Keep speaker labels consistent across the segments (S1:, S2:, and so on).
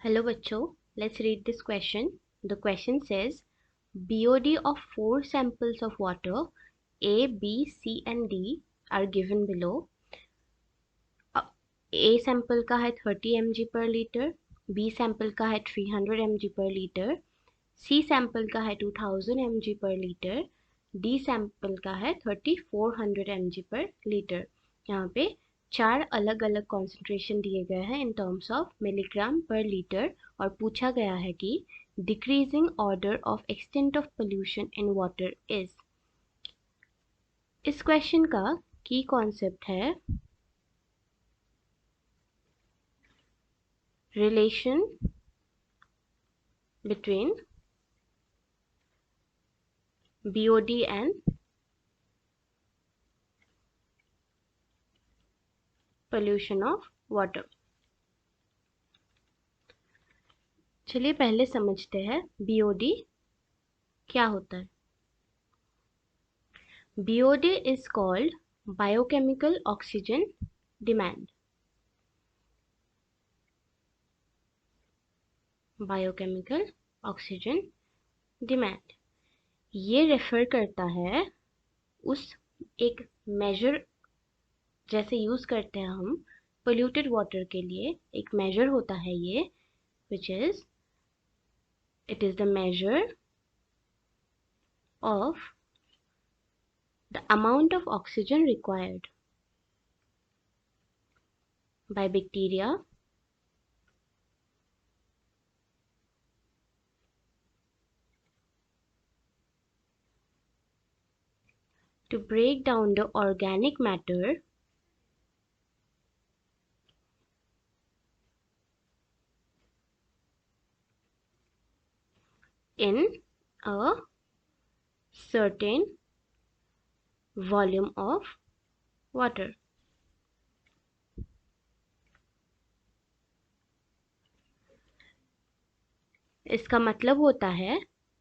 S1: Hello bachcho, let's read this question. The question says BOD of 4 samples of water A, B, C and D are given below. A sample का है 30 mg per liter, B sample का है 300 mg per liter, C sample का है 2000 mg per liter, D sample का है 3400 mg per liter. यहाँ पे 4 अलग अलग कॉन्सेंट्रेशन दिए गए हैं इन टर्म्स ऑफ मिलीग्राम पर लीटर और पूछा गया है कि decreasing order of extent of pollution in water is. इस क्वेश्चन का की कॉन्सेप्ट है relation between BOD and pollution of water. चलिए पहले समझते हैं BOD क्या होता है. BOD is called biochemical oxygen demand. Biochemical oxygen demand ये रेफर करता है उस एक मेजर जैसे यूज करते हैं हम पोल्यूटेड वाटर के लिए एक मेजर होता है ये which is it is the measure of the amount of oxygen required by bacteria to break down the organic matter in a certain volume of water. इसका मतलब होता है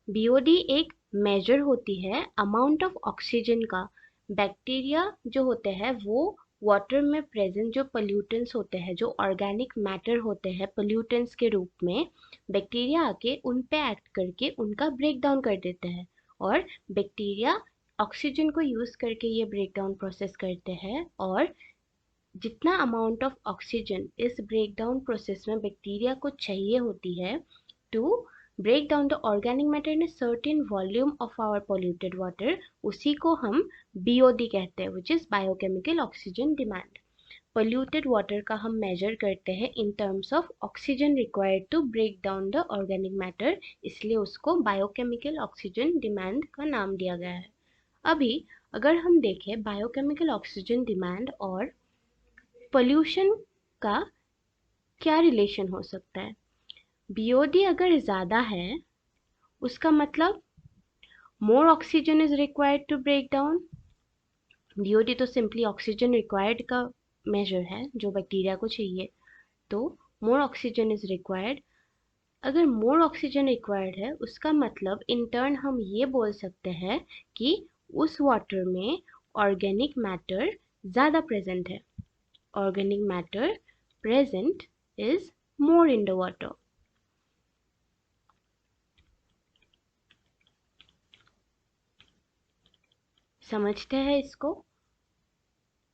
S1: BOD एक मेजर होती है अमाउंट ऑफ ऑक्सीजन का. Bacteria जो होते हैं वो वाटर में प्रेजेंट जो पोल्यूटेंट्स होते हैं जो ऑर्गेनिक मैटर होते हैं पोल्यूटेंट्स के रूप में बैक्टीरिया आके उन पे एक्ट करके उनका ब्रेक डाउन कर देते हैं और बैक्टीरिया ऑक्सीजन को यूज करके ये ब्रेक डाउन प्रोसेस करते हैं और जितना अमाउंट ऑफ ऑक्सीजन इस ब्रेक डाउन प्रोसेस में बैक्टीरिया को चाहिए होती है to break down the organic matter in a certain volume of our polluted water उसी को हम BOD कहते हैं which is biochemical oxygen demand. Polluted water का हम measure करते हैं in terms of oxygen required to break down the organic matter इसलिए उसको biochemical oxygen demand का नाम दिया गया है. अभी अगर हम देखें biochemical oxygen demand और pollution का क्या रिलेशन हो सकता है. BOD अगर ज़्यादा है उसका मतलब more oxygen is required to break down. BOD तो सिंपली ऑक्सीजन रिक्वायर्ड का मेजर है जो बैक्टीरिया को चाहिए तो मोर ऑक्सीजन इज रिक्वायर्ड. अगर मोर ऑक्सीजन रिक्वायर्ड है उसका मतलब इन टर्न हम ये बोल सकते हैं कि उस वाटर में ऑर्गेनिक मैटर ज़्यादा प्रेजेंट है. Organic matter present is more in the water. समझते हैं इसको.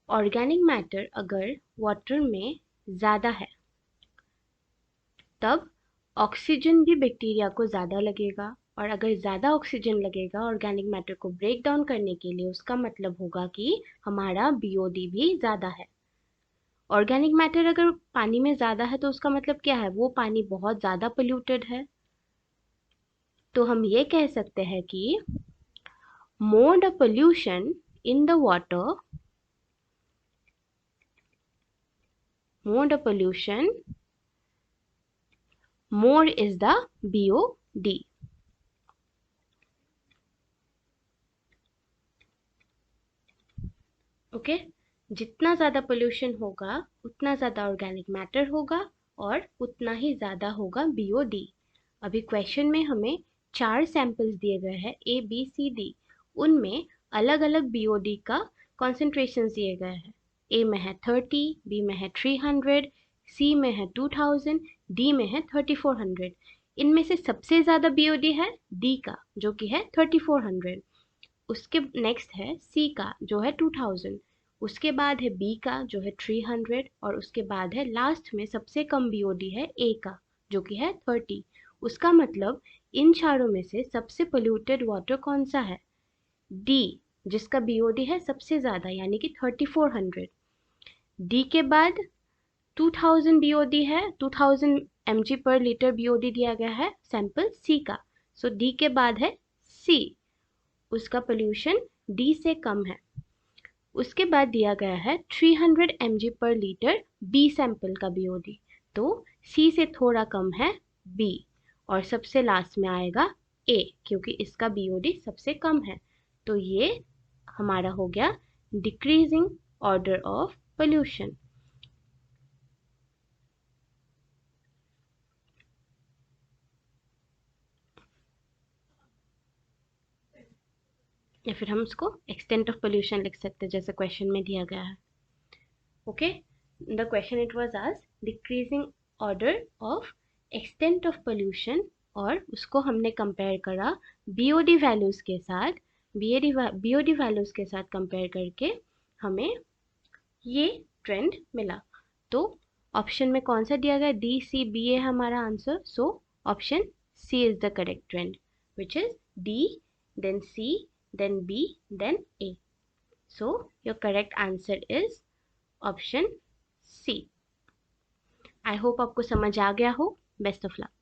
S1: ऑर्गेनिक मैटर अगर वाटर में ज़्यादा है तब ऑक्सीजन भी बैक्टीरिया को ज़्यादा लगेगा और अगर ज़्यादा ऑक्सीजन लगेगा ऑर्गेनिक मैटर को ब्रेक डाउन करने के लिए उसका मतलब होगा कि हमारा BOD भी ज़्यादा है. ऑर्गेनिक मैटर अगर पानी में ज़्यादा है तो उसका मतलब क्या है वो पानी बहुत ज़्यादा पोल्यूटेड है. तो हम ये कह सकते हैं कि more the pollution in the water, more the pollution, more is the BOD. Okay जितना ज़्यादा पोल्यूशन होगा उतना ज़्यादा ऑर्गेनिक मैटर होगा और उतना ही ज़्यादा होगा BOD. अभी क्वेश्चन में हमें 4 सैंपल्स दिए गए हैं A, B, C, D. उनमें अलग अलग BOD का कॉन्सेंट्रेशन दिए गए हैं. A में है 30, B में है 300, सी में है 2000, डी में है 3400। इनमें से सबसे ज़्यादा बीओडी है डी का जो कि है 3400। उसके नेक्स्ट है सी का जो है 2000। उसके बाद है बी का जो है 300 और उसके बाद है लास्ट में सबसे कम बीओडी है ए का जो कि है 30। उसका मतलब इन चारों में से सबसे पोल्यूटेड वाटर कौन सा है? डी, जिसका बीओडी है सबसे ज़्यादा यानी कि 3400। डी के बाद 2000 बीओडी है, 2000 mg पर लीटर बीओडी दिया गया है सैंपल सी का। सो डी के बाद है सी, उसका पोल्यूशन डी से कम है। उसके बाद दिया गया है 300 mg पर लीटर बी सैंपल का बीओडी, तो सी से थोड़ा कम है बी। और सबसे लास्ट में आएगा ए क्योंकि इसका बीओडी सबसे कम है। तो ये हमारा हो गया डिक्रीजिंग ऑर्डर ऑफ पोल्यूशन। या फिर हम उसको एक्सटेंट ऑफ पोल्यूशन लिख सकते हैं जैसे क्वेश्चन में दिया गया है। Okay, the question it was asked decreasing order of extent of pollution, और उसको हमने कंपेयर करा बीओडी वैल्यूज के साथ। बीओडी वैल्यूज के साथ कंपेयर करके हमें ये ट्रेंड मिला। तो ऑप्शन में कौन सा दिया गया? डी सी बी ए हमारा आंसर। So option C is the correct trend which is D, then C, then B, then A. So your correct answer is option C. I hope आपको समझ आ गया हो। Best of luck.